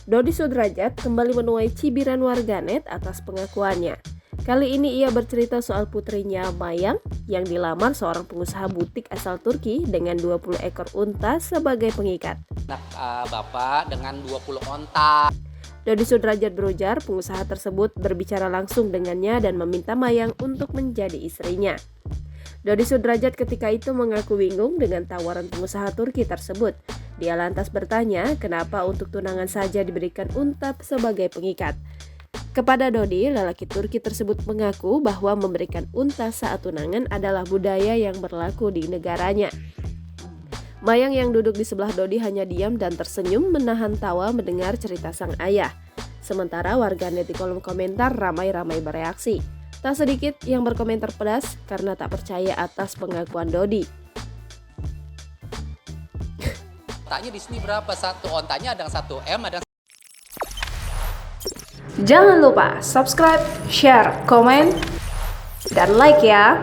Dodi Sudrajat kembali menuai cibiran warganet atas pengakuannya. Kali ini ia bercerita soal putrinya Mayang yang dilamar seorang pengusaha butik asal Turki dengan 20 ekor unta sebagai pengikat. Bapak dengan 20 onta. Dodi Sudrajat berujar pengusaha tersebut berbicara langsung dengannya dan meminta Mayang untuk menjadi istrinya. Dodi Sudrajat ketika itu mengaku bingung dengan tawaran pengusaha Turki tersebut. Dia lantas bertanya kenapa untuk tunangan saja diberikan unta sebagai pengikat. Kepada Dodi, lelaki Turki tersebut mengaku bahwa memberikan unta saat tunangan adalah budaya yang berlaku di negaranya. Mayang yang duduk di sebelah Dodi hanya diam dan tersenyum menahan tawa mendengar cerita sang ayah. Sementara warganet di kolom komentar ramai-ramai bereaksi. Tak sedikit yang berkomentar pedas karena tak percaya atas pengakuan Dodi. Ontanya di sini berapa? Satu ontanya ada yang 1 M, ada yang... Jangan lupa subscribe, share, komen, dan like ya.